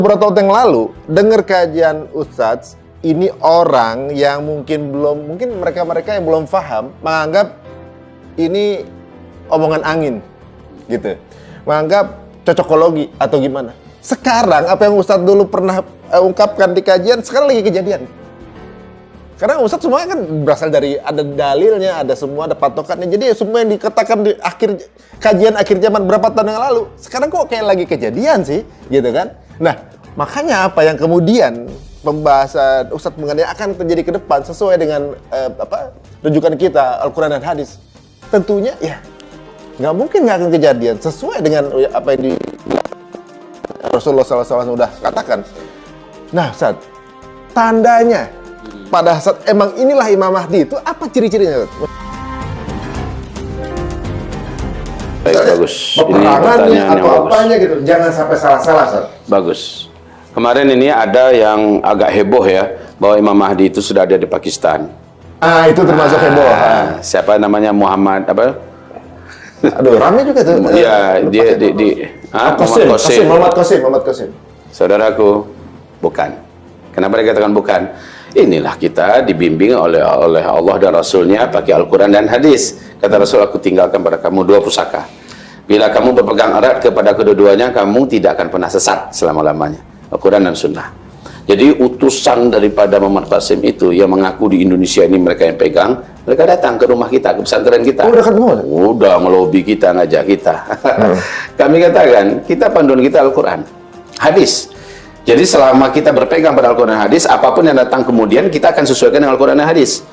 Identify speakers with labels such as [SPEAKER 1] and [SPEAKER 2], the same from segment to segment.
[SPEAKER 1] Beberapa tahun yang lalu, dengar kajian Ustadz, ini orang yang mungkin mereka yang belum paham, menganggap ini omongan angin, gitu. Menganggap cocokologi atau gimana. Sekarang, apa yang Ustadz dulu pernah ungkapkan di kajian, sekarang lagi kejadian. Karena Ustadz semuanya kan berasal dari, ada dalilnya, ada semua, ada patokannya. Jadi semua yang dikatakan di kajian akhir zaman berapa tahun yang lalu, sekarang kok kayak lagi kejadian sih, gitu kan. Nah, makanya apa yang kemudian pembahasan Ustadz mengenai akan terjadi ke depan sesuai dengan rujukan kita, Al-Quran dan Hadis. Tentunya ya, nggak mungkin nggak akan kejadian sesuai dengan apa yang Rasulullah SAW sudah katakan. Nah, Ustadz, tandanya pada saat emang inilah Imam Mahdi itu apa ciri-cirinya?
[SPEAKER 2] Baik, bagus.
[SPEAKER 1] Peperangannya atau apanya gitu, jangan sampai salah-salah, Ustadz.
[SPEAKER 2] Bagus. Kemarin ini ada yang agak heboh ya, bahwa Imam Mahdi itu sudah ada di Pakistan.
[SPEAKER 1] Itu termasuk heboh.
[SPEAKER 2] Siapa namanya Muhammad apa?
[SPEAKER 1] Aduh, ramai juga tuh.
[SPEAKER 2] Iya, dia
[SPEAKER 1] Muhammad Qasim.
[SPEAKER 2] Saudaraku, bukan. Kenapa dikatakan bukan? Inilah kita dibimbing oleh Allah dan Rasulnya pakai Al-Quran dan Hadis. Kata Rasul, aku tinggalkan pada kamu dua pusaka. Bila kamu berpegang erat kepada kedua-duanya, kamu tidak akan pernah sesat selama-lamanya. Al-Quran dan Sunnah. Jadi utusan daripada Muhammad Qasim itu yang mengaku di Indonesia ini mereka yang pegang, mereka datang ke rumah kita, ke pesantren kita.
[SPEAKER 1] Udah ketemu?
[SPEAKER 2] Udah ngelobi kita, ngajak kita. Kami katakan, kita panduan kita Al-Quran, Hadis. Jadi selama kita berpegang pada Al-Quran dan Hadis, apapun yang datang kemudian kita akan sesuaikan dengan Al-Quran dan Hadis.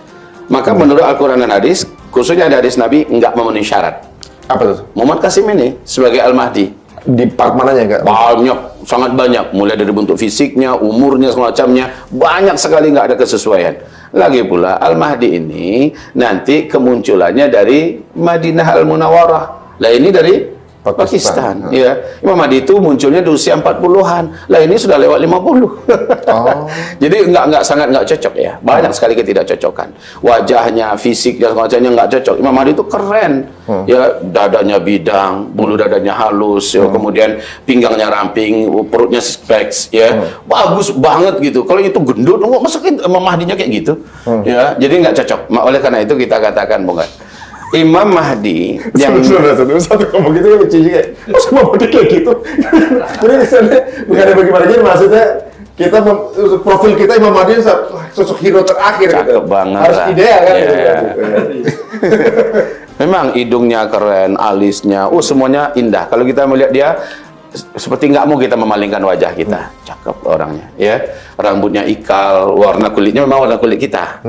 [SPEAKER 2] Maka menurut Al-Quran dan Hadis, khususnya ada hadis Nabi, enggak memenuhi syarat.
[SPEAKER 1] Apa tuh?
[SPEAKER 2] Muhammad Qasim ini sebagai Al-Mahdi,
[SPEAKER 1] di part mananya enggak?
[SPEAKER 2] banyak, sangat banyak. Mulai dari bentuk fisiknya, umurnya, semacamnya, banyak sekali nggak ada kesesuaian. Lagi pula Al-Mahdi ini nanti kemunculannya dari Madinah Al-Munawwarah. Lah ini dari Pakistan. Ya. Imam Mahdi itu munculnya di usia 40-an. Lah ini sudah lewat 50. Jadi sangat nggak cocok ya. Banyak sekali ketidakcocokan. Wajahnya, fisik dan semacamnya nggak cocok. Imam Mahdi itu keren. Ya, dadanya bidang, bulu dadanya halus, ya, kemudian pinggangnya ramping, perutnya six ya. Bagus banget gitu. Kalau itu gendut, masukin Imam Mahdinya kayak gitu. Ya, jadi nggak cocok. Oleh karena itu kita katakan, bukan. Imam Mahdi yang
[SPEAKER 1] satu ngomong gitu lucu juga. Masa Imam Mahdi kayak gitu? Jadi misalnya bukan ada bagaimana aja, maksudnya kita profil kita Imam Mahdi sosok hero terakhir.
[SPEAKER 2] Cakep gitu. Banget
[SPEAKER 1] harus ideal kan?
[SPEAKER 2] Yeah. Memang hidungnya keren, alisnya, semuanya indah. Kalau kita melihat dia, seperti nggak mau kita memalingkan wajah kita. Cakep orangnya, ya. Rambutnya ikal, warna kulitnya memang warna kulit kita.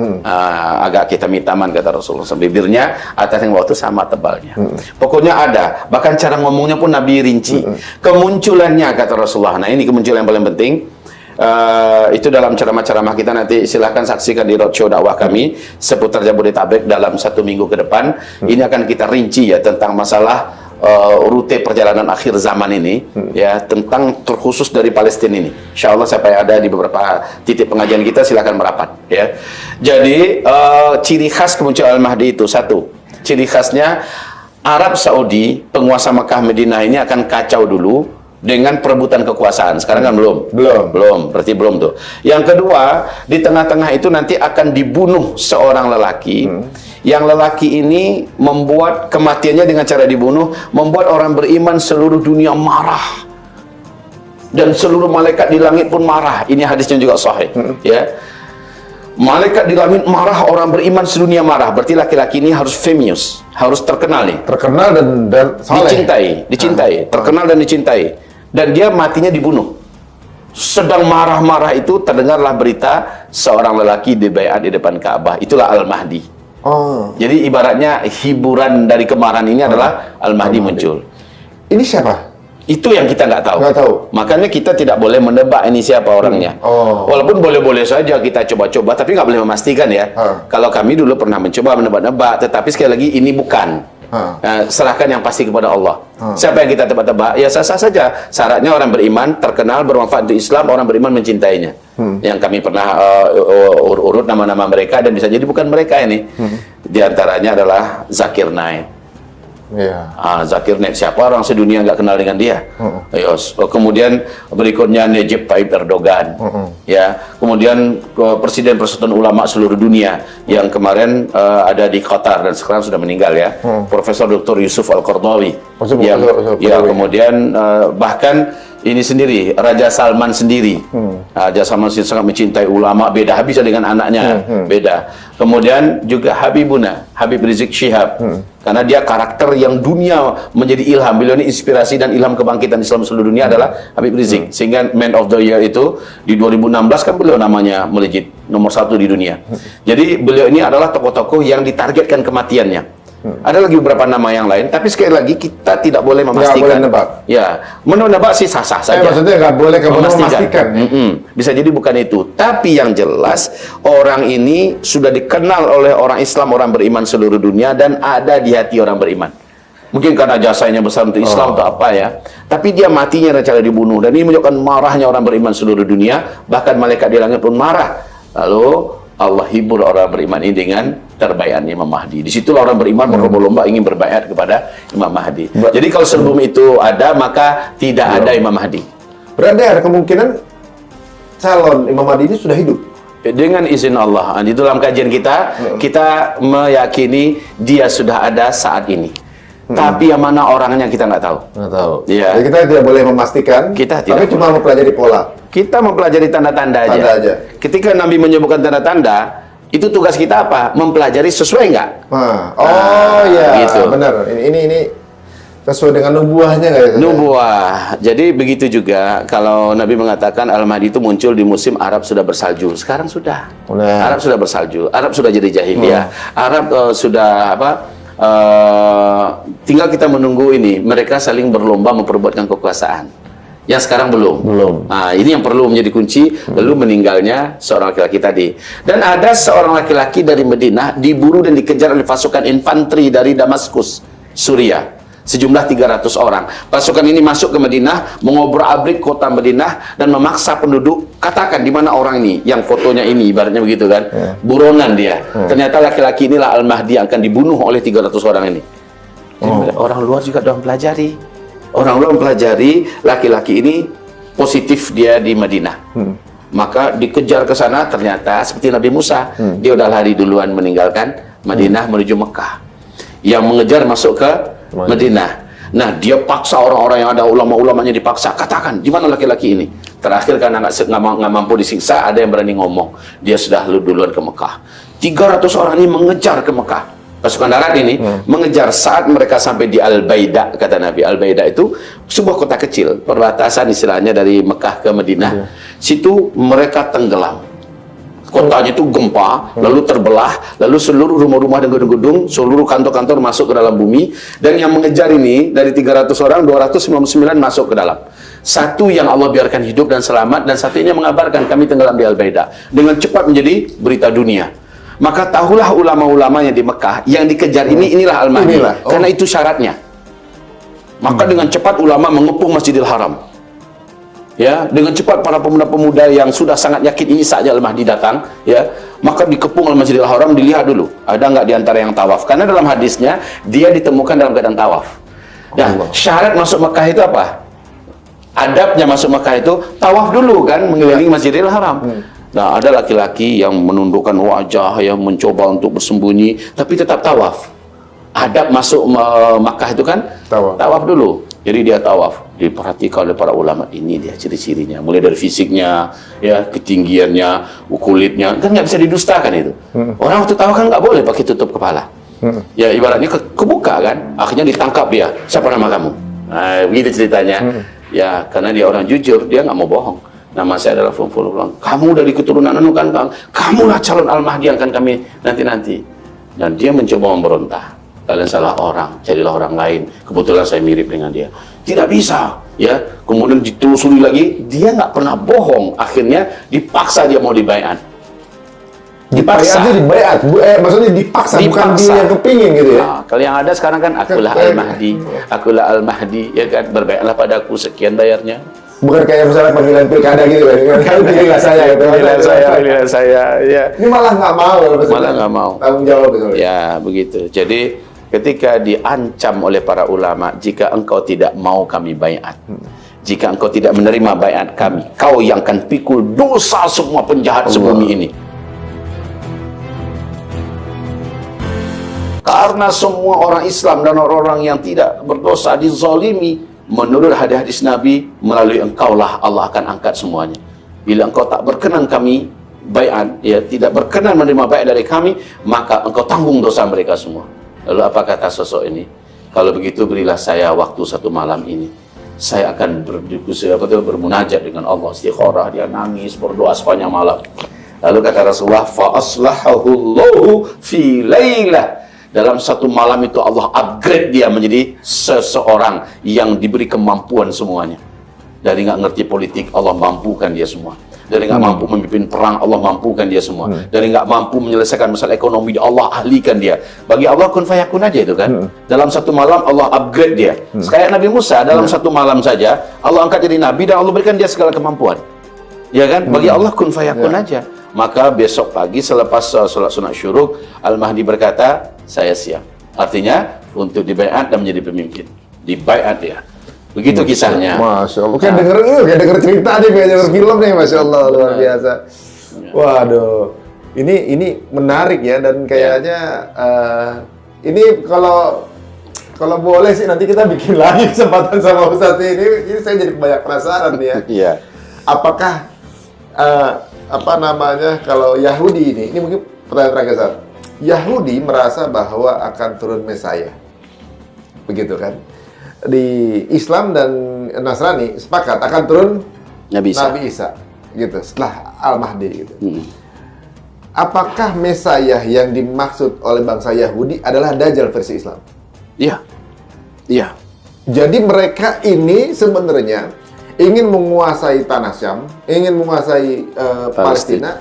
[SPEAKER 2] Agak kita hitaman kata Rasulullah. Bibirnya atas yang bawah itu sama tebalnya. Pokoknya ada. Bahkan cara ngomongnya pun Nabi rinci. Kemunculannya kata Rasulullah. Nah ini kemunculan yang paling penting. Itu dalam ceramah-ceramah kita, nanti silahkan saksikan di roadshow dakwah kami seputar Jabodetabek dalam 1 minggu ke depan. Ini akan kita rinci ya tentang masalah rute perjalanan akhir zaman ini, ya, tentang terkhusus dari Palestina ini. Insya Allah siapa yang ada di beberapa titik pengajian kita silakan merapat, ya. Jadi ciri khas kemunculan Al-Mahdi itu satu, ciri khasnya Arab Saudi, penguasa Mekah Madinah ini akan kacau dulu dengan perebutan kekuasaan. Sekarang kan belum, berarti belum tuh. Yang kedua, di tengah-tengah itu nanti akan dibunuh seorang lelaki. Yang lelaki ini membuat kematiannya dengan cara dibunuh, membuat orang beriman seluruh dunia marah. Dan seluruh malaikat di langit pun marah. Ini hadisnya juga sahih, ya. Malaikat di langit marah, orang beriman sedunia marah. Berarti laki-laki ini harus famous, harus terkenal nih.
[SPEAKER 1] Terkenal dan saleh.
[SPEAKER 2] Dicintai, terkenal dan dicintai. Dan dia matinya dibunuh. Sedang marah-marah itu terdengarlah berita seorang lelaki dibaiat di depan Ka'bah. Itulah Al-Mahdi. Jadi ibaratnya hiburan dari kemarahan ini adalah Al-Mahdi muncul.
[SPEAKER 1] Ini siapa?
[SPEAKER 2] Itu yang kita nggak tahu. Makanya kita tidak boleh menebak ini siapa orangnya. Walaupun boleh-boleh saja kita coba-coba, tapi nggak boleh memastikan ya. Kalau kami dulu pernah mencoba menebak-nebak, tetapi sekali lagi ini bukan. Serahkan yang pasti kepada Allah. Siapa yang kita tebak-tebak, ya sah-sah saja. Syaratnya orang beriman, terkenal, bermanfaat untuk Islam, orang beriman mencintainya. Yang kami pernah urut nama-nama mereka, dan bisa jadi bukan mereka ini. Di antaranya adalah Zakir Naik.
[SPEAKER 1] Iya.
[SPEAKER 2] Zakir Naik, siapa orang sedunia nggak kenal dengan dia? Ya, kemudian berikutnya Recep Tayyip Erdogan, ya. Kemudian Presiden Persatuan Ulama seluruh dunia yang kemarin ada di Qatar dan sekarang sudah meninggal ya, Profesor Dr. Yusuf Al-Qaradawi. Kemudian bahkan ini sendiri Raja Salman sendiri, Raja Salman sendiri sangat mencintai ulama, beda habis dengan anaknya, beda. Kemudian juga Habib Rizik Syihab, karena dia karakter yang dunia menjadi ilham, beliau ini inspirasi dan ilham kebangkitan Islam seluruh dunia adalah Habib Rizik, sehingga Man of the Year itu di 2016 kan beliau namanya melejit nomor 1 di dunia. Jadi beliau ini adalah tokoh-tokoh yang ditargetkan kematiannya. Ada lagi beberapa nama yang lain, tapi sekali lagi kita tidak boleh memastikan.
[SPEAKER 1] Nggak boleh nebak.
[SPEAKER 2] Ya, menebak sih sah-sah saja.
[SPEAKER 1] Maksudnya nggak boleh memastikan.
[SPEAKER 2] Bisa jadi bukan itu. Tapi yang jelas orang ini sudah dikenal oleh orang Islam, orang beriman seluruh dunia dan ada di hati orang beriman. Mungkin karena jasanya besar untuk Islam atau apa ya. Tapi dia matinya dengan cara dibunuh, dan ini menunjukkan marahnya orang beriman seluruh dunia. Bahkan malaikat di langit pun marah. Lalu Allah hibur orang beriman ini dengan terbaiat Imam Mahdi. Di situlah orang beriman berlomba-lomba ingin berbaiat kepada Imam Mahdi. Jadi kalau sebelum itu ada, maka tidak ada Imam Mahdi.
[SPEAKER 1] Berarti ada kemungkinan calon Imam Mahdi ini sudah hidup.
[SPEAKER 2] Dengan izin Allah. Di dalam kajian kita, kita meyakini dia sudah ada saat ini. Tapi yang mana orangnya kita nggak tahu.
[SPEAKER 1] Nggak tahu.
[SPEAKER 2] Ya.
[SPEAKER 1] Jadi kita tidak boleh memastikan.
[SPEAKER 2] Kita tidak.
[SPEAKER 1] Tapi cuma mempelajari pola.
[SPEAKER 2] Kita mempelajari tanda-tanda aja. Ketika Nabi menyebutkan tanda-tanda, itu tugas kita apa? Mempelajari sesuai nggak?
[SPEAKER 1] Iya,
[SPEAKER 2] gitu.
[SPEAKER 1] Benar. Ini sesuai dengan nubuahnya nggak ya?
[SPEAKER 2] Nubuah. Jadi begitu juga kalau Nabi mengatakan Al-Mahdi itu muncul di musim Arab sudah bersalju. Sekarang sudah. Arab sudah bersalju. Arab sudah jadi jahiliyah. Arab sudah apa? Tinggal kita menunggu ini. Mereka saling berlomba memperbuatkan kekuasaan. Yang sekarang belum. Nah, ini yang perlu menjadi kunci. Lalu meninggalnya seorang laki-laki tadi. Dan ada seorang laki-laki dari Madinah diburu dan dikejar oleh pasukan infanteri dari Damaskus, Suriah. Sejumlah 300 orang. Pasukan ini masuk ke Madinah, mengobrak-abrik kota Madinah dan memaksa penduduk. Katakan di mana orang ini, yang fotonya ini, ibaratnya begitu kan. Buronan dia. Ternyata laki-laki inilah Al-Mahdi yang akan dibunuh oleh 300 orang ini. Orang luar juga doang pelajari. Orang luar mempelajari laki-laki ini positif dia di Madinah. Maka dikejar ke sana, ternyata seperti Nabi Musa, dia udah lari duluan meninggalkan Madinah menuju Mekah. Yang mengejar masuk ke Madinah. Nah, dia paksa orang-orang yang ada ulama-ulamanya dipaksa. Katakan, di mana laki-laki ini? Terakhir karena nggak mampu disiksa, ada yang berani ngomong. Dia sudah duluan ke Mekah. 300 orang ini mengejar ke Mekah. Pasukan darat ini mengejar. Saat mereka sampai di Al-Baida, kata Nabi. Al-Baida itu sebuah kota kecil, perbatasan istilahnya dari Mekah ke Madinah. Situ mereka tenggelam. Kotanya itu gempa, lalu terbelah, lalu seluruh rumah-rumah dan gedung-gedung, seluruh kantor-kantor masuk ke dalam bumi. Dan yang mengejar ini, dari 300 orang, 299 masuk ke dalam. Satu yang Allah biarkan hidup dan selamat, dan satunya mengabarkan kami tenggelam di Al-Baida. Dengan cepat menjadi berita dunia. Maka tahulah ulama-ulamanya di Mekah, yang dikejar inilah Al-Mahdi. Karena itu syaratnya. Maka dengan cepat ulama mengepung Masjidil Haram. Ya, dengan cepat para pemuda-pemuda yang sudah sangat yakin ini saja Al-Mahdi datang, ya, maka dikepung oleh Masjidil Haram, dilihat dulu ada nggak di antara yang tawaf. Karena dalam hadisnya dia ditemukan dalam keadaan tawaf. Nah, syarat masuk Mekah itu apa? Adabnya masuk Mekah itu tawaf dulu kan, mengelilingi Masjidil Haram. Nah, ada laki-laki yang menundukkan wajah, yang mencoba untuk bersembunyi, tapi tetap tawaf. Adab masuk Makkah itu kan tawaf dulu. Jadi dia tawaf, diperhatikan oleh para ulama. Ini dia ciri-cirinya, mulai dari fisiknya, ya, ketinggiannya, kulitnya, kan nggak bisa didustakan itu. Orang waktu tawaf kan nggak boleh pakai tutup kepala. Ya ibaratnya kebuka kan, akhirnya ditangkap dia. Siapa nama kamu? Nah, begitu ceritanya. Ya, karena dia orang jujur, dia nggak mau bohong. Nama saya adalah Fulfulullah. Kamu dari keturunan anu kan, kamulah calon Al-Mahdi yang akan kami nanti-nanti. Dan dia mencoba memberontak. Kalian salah orang, carilah orang lain. Kebetulan saya mirip dengan dia. Tidak bisa, ya. Kemudian ditelusuri lagi, dia nggak pernah bohong. Akhirnya dipaksa dia mau dibaiat. Dipaksa.
[SPEAKER 1] Maksudnya dipaksa, bukan dia yang kepingin gitu ya.
[SPEAKER 2] Nah, kalau yang ada sekarang kan akulah Al-Mahdi, akulah Al-Mahdi, ya kan, berbaiatlah padaku, sekian bayarnya.
[SPEAKER 1] Bukan kayak misalnya pemilihan pilkada gitu kan. Kalau pilih saya gitu.
[SPEAKER 2] Pilihan saya, ya.
[SPEAKER 1] Ini malah nggak mau.
[SPEAKER 2] Malah nggak mau.
[SPEAKER 1] Tanggung jawab gitu.
[SPEAKER 2] Ya, begitu. Jadi ketika diancam oleh para ulama, jika engkau tidak mau kami baiat, jika engkau tidak menerima baiat kami, kau yang akan pikul dosa semua penjahat sebumi ini. Karena semua orang Islam dan orang-orang yang tidak berdosa dizalimi, menurut hadis-hadis Nabi, melalui engkaulah Allah akan angkat semuanya. Bila engkau tak berkenan kami baiat, ya, tidak berkenan menerima baiat dari kami, maka engkau tanggung dosa mereka semua. Lalu apa kata sosok ini? Kalau begitu berilah saya waktu 1 malam ini. Saya akan bermunajat dengan Allah, istikharah, dia nangis, berdoa sepanjang malam. Lalu kata Rasulullah, fa aslahahu Allahu fi lailah. Dalam 1 malam itu Allah upgrade dia menjadi seseorang yang diberi kemampuan semuanya. Dari nggak ngerti politik, Allah mampukan dia semua. Dari nggak mampu memimpin perang, Allah mampukan dia semua. Dari nggak mampu menyelesaikan masalah ekonomi, Allah ahlikan dia. Bagi Allah kun fayakun aja itu kan. Dalam 1 malam Allah upgrade dia. Kayak Nabi Musa, dalam 1 malam saja Allah angkat jadi nabi dan Allah berikan dia segala kemampuan. Ya kan? Bagi Allah kun fayakun aja. Maka besok pagi selepas sholat sunat syuruk, Al-Mahdi berkata, saya siap. Artinya untuk dibaiat dan menjadi pemimpin. Dibaiat dia. Begitu kisahnya.
[SPEAKER 1] Masya Allah. Kayak denger cerita nih, kayak denger film nih, Masya Allah, luar biasa. Waduh, ini menarik ya, dan kayaknya ini kalau boleh sih nanti kita bikin lagi kesempatan sama Ustadz ini. Ini saya jadi banyak penasaran nih ya.
[SPEAKER 2] Iya.
[SPEAKER 1] Apakah kalau Yahudi ini mungkin pertanyaan terakhir, Ustadz. Yahudi merasa bahwa akan turun Mesaya, begitu kan? Di Islam dan Nasrani sepakat akan turun Nabi Isa gitu, setelah Al-Mahdi gitu. Apakah Mesaya yang dimaksud oleh bangsa Yahudi adalah Dajjal versi Islam?
[SPEAKER 2] Iya. Iya.
[SPEAKER 1] Jadi mereka ini sebenarnya ingin menguasai tanah Syam, ingin menguasai Palestina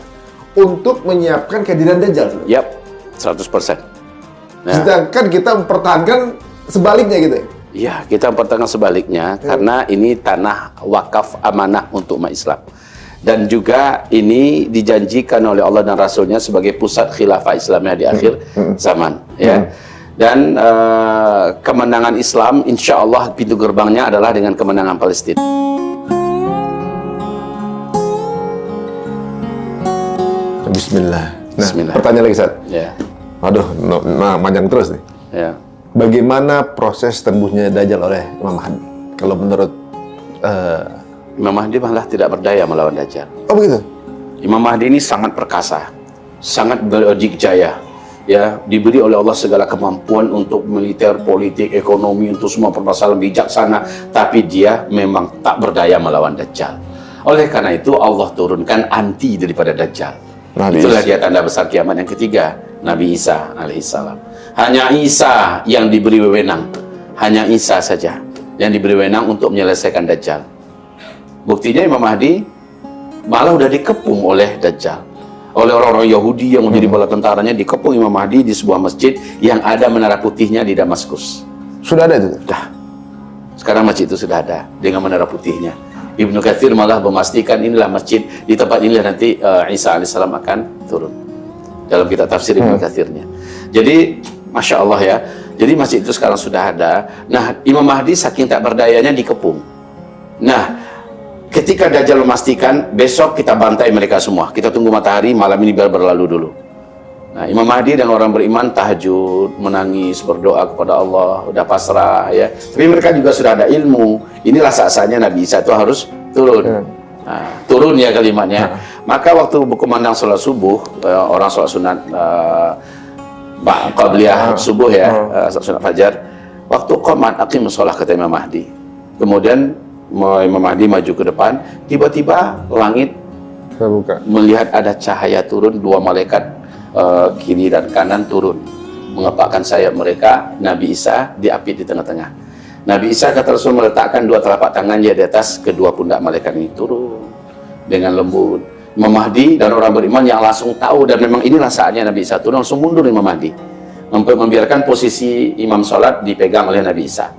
[SPEAKER 1] untuk menyiapkan kehadiran Dajjal.
[SPEAKER 2] Yap, 100%. Nah.
[SPEAKER 1] Sedangkan kita mempertahankan sebaliknya gitu ya?
[SPEAKER 2] Iya, kita mempertahankan sebaliknya karena ini tanah wakaf amanah untuk umat Islam. Dan juga ini dijanjikan oleh Allah dan Rasulnya sebagai pusat khilafah Islamnya di akhir zaman. Ya. Dan kemenangan Islam, insya Allah pintu gerbangnya adalah dengan kemenangan Palestina.
[SPEAKER 1] Bismillah. Nah,
[SPEAKER 2] Bismillah.
[SPEAKER 1] Pertanyaan lagi, Ustaz.
[SPEAKER 2] Ya.
[SPEAKER 1] Aduh, panjang terus nih.
[SPEAKER 2] Ya.
[SPEAKER 1] Bagaimana proses tembusnya Dajjal oleh Imam Mahdi? Kalau menurut
[SPEAKER 2] Imam Mahdi malah tidak berdaya melawan Dajjal.
[SPEAKER 1] Oh begitu?
[SPEAKER 2] Imam Mahdi ini sangat perkasa, sangat berdikjaya. Ya, diberi oleh Allah segala kemampuan untuk militer, politik, ekonomi, untuk semua permasalahan, bijaksana, tapi dia memang tak berdaya melawan Dajjal. Oleh karena itu Allah turunkan anti daripada Dajjal. Itulah dia tanda besar kiamat yang ketiga, Nabi Isa alaihissalam. Hanya Isa yang diberi wewenang, hanya Isa saja yang diberi wewenang untuk menyelesaikan Dajjal. Buktinya Imam Mahdi malah udah dikepung oleh Dajjal, oleh orang-orang Yahudi yang menjadi bala tentaranya. Dikepung Imam Mahdi di sebuah masjid yang ada menara putihnya di Damaskus.
[SPEAKER 1] Sudah ada itu?
[SPEAKER 2] Sudah. Sekarang masjid itu sudah ada dengan menara putihnya. Ibnu Katsir malah memastikan inilah masjid, di tempat inilah nanti Isa alaihissalam akan turun. Dalam kitab tafsir Ibnu Katsirnya. Jadi Masya Allah ya. Jadi masjid itu sekarang sudah ada. Nah, Imam Mahdi saking tak berdayanya dikepung. Nah, ketika Dajjal memastikan besok kita bantai mereka semua, kita tunggu matahari, malam ini biar berlalu dulu. Nah, Imam Mahdi dan orang beriman tahajud, menangis, berdoa kepada Allah, udah pasrah ya. Tapi mereka juga sudah ada ilmu. Inilah saat-saatnya Nabi Isa itu harus turun. Nah, turun ya kalimatnya. Maka waktu berkumandang sholat subuh, orang sholat sunat qabliyah subuh ya, sunat fajar. Waktu qomat aqimus shalah kata Imam Mahdi. Kemudian Imam Mahdi maju ke depan, tiba-tiba langit
[SPEAKER 1] terbuka,
[SPEAKER 2] melihat ada cahaya turun, 2 malaikat kiri dan kanan turun, mengepakkan sayap mereka. Nabi Isa diapit di tengah-tengah. Nabi Isa kata Rasul meletakkan 2 telapak tangannya di atas kedua pundak malaikat ini, turun dengan lembut. Imam Mahdi dan orang beriman yang langsung tahu, dan memang inilah saatnya Nabi Isa turun, langsung mundur Imam Mahdi, membiarkan posisi imam sholat dipegang oleh Nabi Isa.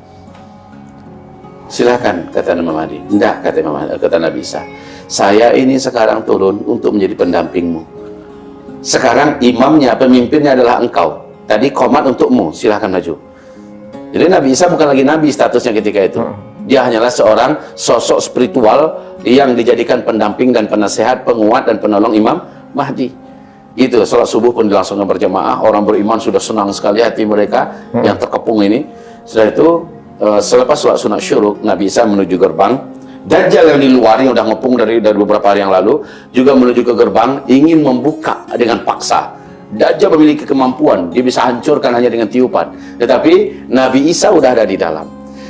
[SPEAKER 2] Silakan, kata Imam Mahdi. Tidak, kata Nabi Isa, saya ini sekarang turun untuk menjadi pendampingmu. Sekarang imamnya, pemimpinnya adalah engkau. tadi komat untukmu, silahkan maju. Jadi Nabi Isa bukan lagi Nabi statusnya ketika itu. Dia hanyalah seorang sosok spiritual yang dijadikan pendamping dan penasehat, penguat dan penolong Imam Mahdi. Gitu, sholat subuh pun dilangsungkan berjamaah. Orang beriman sudah senang sekali hati mereka yang terkepung ini. Setelah itu, selepas sholat sunat syuruk, Nabi Isa menuju gerbang. Dajjal yang di luar yang udah ngepung dari beberapa hari yang lalu juga menuju ke gerbang, ingin membuka dengan paksa. Dajjal memiliki kemampuan, dia bisa hancurkan hanya dengan tiupan. Tetapi Nabi Isa udah ada di dalam.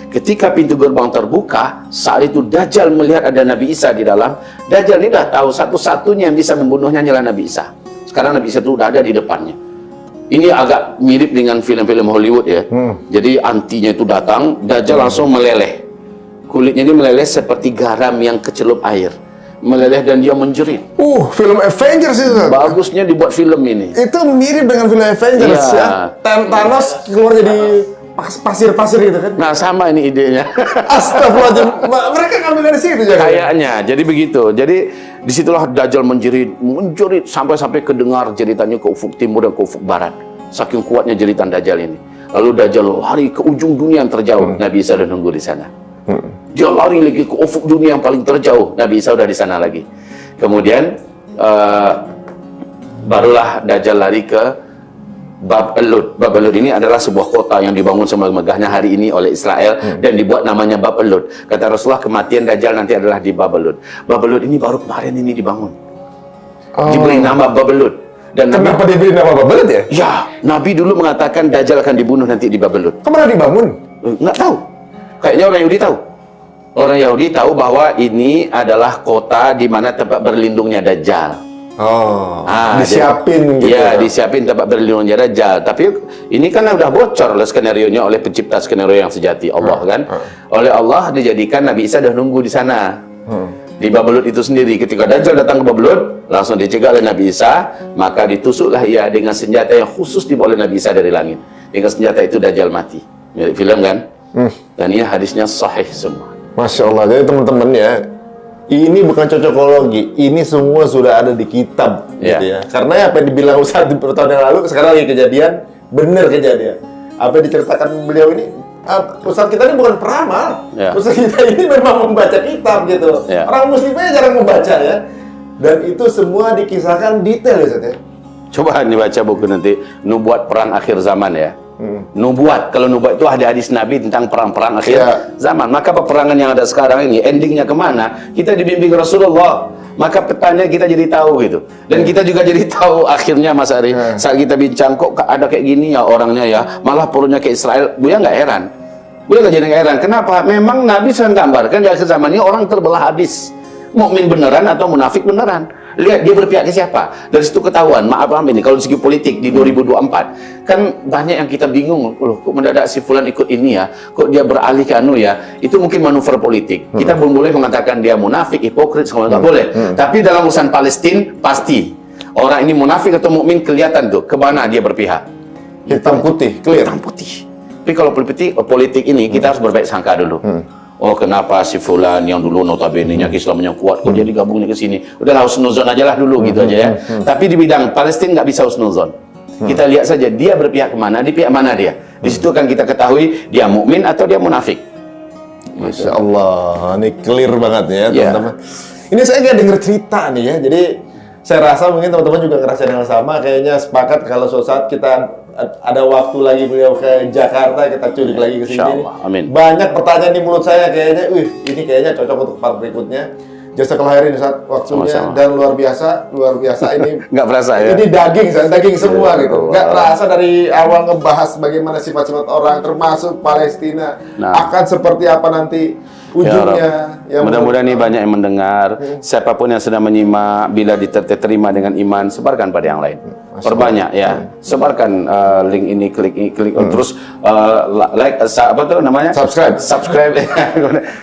[SPEAKER 2] Ketika pintu gerbang terbuka, saat itu Dajjal melihat ada Nabi Isa di dalam. Dajjal ini dah tahu satu-satunya yang bisa membunuhnya adalah Nabi Isa. Sekarang Nabi Isa itu udah ada di depannya. Ini agak mirip dengan film-film Hollywood ya. Jadi antinya itu datang, Dajjal langsung meleleh. Kulitnya ini meleleh seperti garam yang kecelup air. Meleleh dan dia menjerit.
[SPEAKER 1] Film Avengers itu.
[SPEAKER 2] Bagusnya dibuat film ini.
[SPEAKER 1] Itu mirip dengan film Avengers ya. Thanos keluar jadi pasir-pasir gitu kan.
[SPEAKER 2] Nah, sama ini idenya.
[SPEAKER 1] Astagfirullahaladzim. Mereka ngambil dari situ ya.
[SPEAKER 2] Kayaknya, jadi begitu. Jadi disitulah Dajjal menjerit sampai kedengar jeritannya ke ufuk timur dan ke ufuk barat. Saking kuatnya jeritan Dajjal ini. Lalu Dajjal lari ke ujung dunia yang terjauh. Nabi Isa udah nunggu di sana. Dia lari lagi ke ufuk dunia yang paling terjauh. Nabi Isa udah di sana lagi. Kemudian barulah Dajjal lari ke Bab Elud. Bab Elud ini adalah sebuah kota yang dibangun semegahnya hari ini oleh Israel dan dibuat namanya Bab Elud. Kata Rasulullah, kematian Dajjal nanti adalah di Bab Elud. Bab Elud ini baru kemarin ini dibangun. Diberi nama Bab Elud. Dan
[SPEAKER 1] kenapa diberi nama Bab Elud ya?
[SPEAKER 2] Ya, Nabi dulu mengatakan Dajjal akan dibunuh nanti di Bab Elud.
[SPEAKER 1] Kemana dibangun?
[SPEAKER 2] Nggak tahu. Kayaknya orang Yahudi tahu. Orang Yahudi tahu bahwa ini adalah kota di mana tempat berlindungnya Dajjal.
[SPEAKER 1] Disiapin gitu.
[SPEAKER 2] Ya, disiapin tempat berlindungnya Dajjal. Tapi ini kan udah bocor skenario-nya oleh pencipta skenario yang sejati, Allah kan. Oleh Allah dijadikan Nabi Isa udah nunggu di sana. Di Bab Elud itu sendiri. Ketika Dajjal datang ke Bab Elud, langsung dicegah oleh Nabi Isa, maka ditusuklah ia dengan senjata yang khusus dibawa oleh Nabi Isa dari langit. Dengan senjata itu Dajjal mati. Mirip film kan? Dan ini hadisnya sahih semua.
[SPEAKER 1] Masya Allah. Jadi teman-teman ya, ini bukan cocokologi, ini semua sudah ada di kitab, gitu ya. Karena apa yang dibilang Ustadz di tahun yang lalu, sekarang lagi kejadian, benar kejadian. Apa yang diceritakan beliau ini, Ustadz kita ini bukan peramal, Ustadz kita ini memang membaca kitab gitu. Orang muslimnya jarang membaca ya. Dan itu semua dikisahkan detail ya Ustadz ya.
[SPEAKER 2] Coba dibaca buku nanti, Nubuat Perang Akhir Zaman ya. Nubuat, kalau nubuat itu ada hadis Nabi tentang perang-perang akhir zaman. Maka peperangan yang ada sekarang ini endingnya kemana? Kita dibimbing Rasulullah. Maka petanya kita jadi tahu gitu. Dan kita juga jadi tahu akhirnya Mas Ari. Saat kita bincang kok ada kayak gini ya orangnya ya, malah perutnya ke Israel. Buya nggak heran. Buya nggak jadi heran. Kenapa? Memang Nabi sedang gambarkan di akhir zaman ini orang terbelah habis. Mukmin beneran atau munafik beneran. Lihat dia berpihak ke siapa. Dari situ ketahuan, maaf ini kalau segi politik di 2024 kan banyak yang kita bingung, loh kok mendadak si fulan ikut ini ya, kok dia beralih ke anu ya. Itu mungkin manuver politik. Kita belum boleh mengatakan dia munafik, hipokrit, semua nggak boleh. Tapi dalam urusan Palestina pasti orang ini munafik atau mukmin kelihatan tuh kemana dia berpihak.
[SPEAKER 1] Hitam putih, clear.
[SPEAKER 2] Hitam putih. Tapi kalau politik ini kita harus berbaik sangka dulu. Oh kenapa si fulan yang dulu notabene-nya Islamnya kuat kok jadi gabungnya ke sini. Udahlah husnuzon aja lah dulu gitu aja ya. Tapi di bidang Palestina nggak bisa husnuzon. Kita lihat saja dia berpihak kemana, di pihak mana dia. Di situ kan kita ketahui dia mukmin atau dia munafik.
[SPEAKER 1] Masya Allah, ini clear banget ya teman-teman. Ini saya nggak dengar cerita nih ya. Jadi saya rasa mungkin teman-teman juga ngerasain yang sama. Kayaknya sepakat kalau suatu saat kita ada waktu lagi beliau ke Jakarta, kita culik lagi ke sini.
[SPEAKER 2] Amin.
[SPEAKER 1] Banyak pertanyaan di mulut saya kayaknya, ini kayaknya cocok untuk part berikutnya. Jasa kelahirin saat waktunya dan luar biasa ini.
[SPEAKER 2] Nggak berasa ya?
[SPEAKER 1] Ini daging semua gitu. Nggak terasa dari awal ngebahas bagaimana sifat-sifat orang, termasuk Palestina akan seperti apa nanti ujungnya.
[SPEAKER 2] Ya mudah-mudahan nih banyak yang mendengar. Siapapun yang sedang menyimak, bila diterima dengan iman, sebarkan pada yang lain. Perbanyak ya, sebarkan link ini, klik terus like, apa tuh namanya? Subscribe.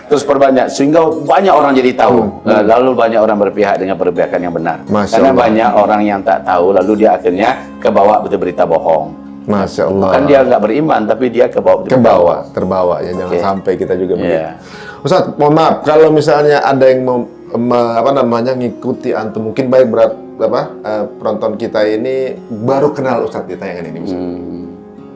[SPEAKER 2] Terus perbanyak sehingga banyak orang jadi tahu. Lalu banyak orang berpihak dengan perpihakan yang benar. Karena banyak orang yang tak tahu, lalu dia akhirnya kebawa berita bohong.
[SPEAKER 1] Masya Allah.
[SPEAKER 2] Kan dia nggak beriman, tapi dia
[SPEAKER 1] terbawa ya. Jangan sampai kita juga begitu. Ustadz, mohon maaf kalau misalnya ada yang mau ngikuti antum, mungkin baik penonton kita ini baru kenal Ustadz di tayangan ini misalnya.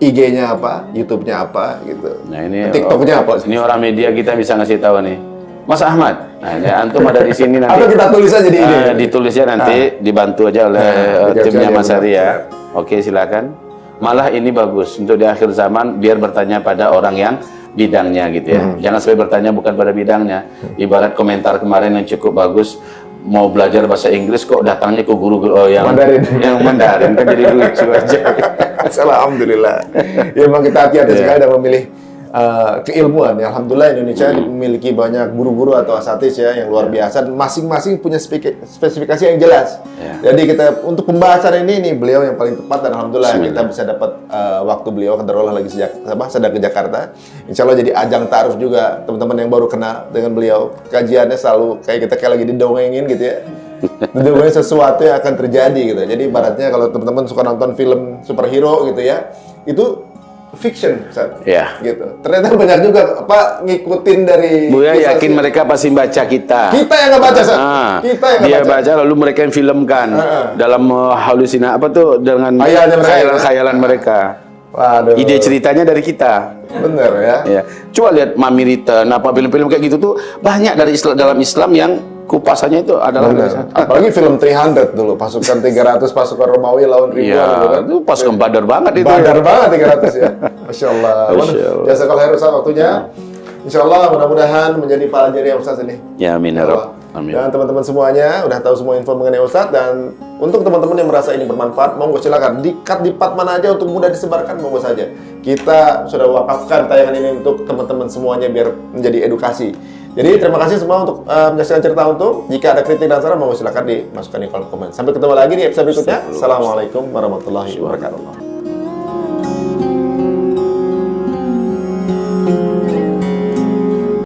[SPEAKER 1] IG-nya apa, YouTube-nya apa gitu.
[SPEAKER 2] Nah ini
[SPEAKER 1] TikTok-nya apa?
[SPEAKER 2] Ini orang media kita bisa ngasih tahu nih, Mas Ahmad. Nah, ini antum ada di sini nanti.
[SPEAKER 1] Atau kita tulis aja di ini.
[SPEAKER 2] Ditulisnya nanti dibantu aja oleh timnya Mas Ari ya. Oke, silakan. Malah ini bagus untuk di akhir zaman biar bertanya pada orang yang bidangnya gitu ya. Jangan sampai bertanya bukan pada bidangnya. Ibarat komentar kemarin yang cukup bagus, mau belajar bahasa Inggris kok datangnya ke guru-guru yang Mandarin kan jadi lucu aja.
[SPEAKER 1] Alhamdulillah. Ya memang kita hati-hati sekali dalam memilih keilmuan. Ya, alhamdulillah Indonesia memiliki banyak guru-guru atau asatidz ya yang luar biasa. Dan masing-masing punya spesifikasi yang jelas. Jadi kita untuk pembahasan ini beliau yang paling tepat dan alhamdulillah kita bisa dapat waktu beliau kedarolah lagi sedang ke Jakarta. Insya Allah jadi ajang ta'aruf juga teman-teman yang baru kenal dengan beliau. Kajiannya selalu kayak lagi didongengin gitu ya. Didongengin sesuatu yang akan terjadi gitu. Jadi ibaratnya kalau teman-teman suka nonton film superhero gitu ya, itu fiction, Ustaz.
[SPEAKER 2] Ya.
[SPEAKER 1] Gitu. Ternyata banyak juga ngikutin dari
[SPEAKER 2] Buya yakin mereka pasti baca kita.
[SPEAKER 1] Kita yang nggak baca, Ustaz. Kita yang
[SPEAKER 2] dia
[SPEAKER 1] nggak baca.
[SPEAKER 2] baca lalu mereka yang filmkan dalam halusina dengan khayalan mereka.
[SPEAKER 1] Waduh.
[SPEAKER 2] Ide ceritanya dari kita.
[SPEAKER 1] Bener ya.
[SPEAKER 2] Ya. Coba lihat Mami Return, apa film-film kayak gitu tuh banyak dari dalam Islam yang kupasannya itu adalah dari sana.
[SPEAKER 1] Apalagi film 300 dulu, pasukan 300 pasukan Romawi lawan ribuan gitu kan.
[SPEAKER 2] Itu pasukan Badar banget itu.
[SPEAKER 1] Badar banget 300 ya. Masya Allah. Jasa kalau harus waktunya. Insya Allah mudah-mudahan menjadi pelajari Ustaz ini.
[SPEAKER 2] Ya amin ya Rabb. Amin.
[SPEAKER 1] Dan teman-teman semuanya udah tahu semua info mengenai Ustaz, dan untuk teman-teman yang merasa ini bermanfaat, monggo silakan di-cut di part mana aja untuk mudah disebarkan, monggo saja. Kita sudah wakafkan tayangan ini untuk teman-teman semuanya biar menjadi edukasi. Jadi terima kasih semua untuk menyaksikan cerita untuk. Jika ada kritik dan saran, monggo silakan dimasukkan di kolom komen. Sampai ketemu lagi di episode berikutnya. Assalamualaikum warahmatullahi wabarakatuh.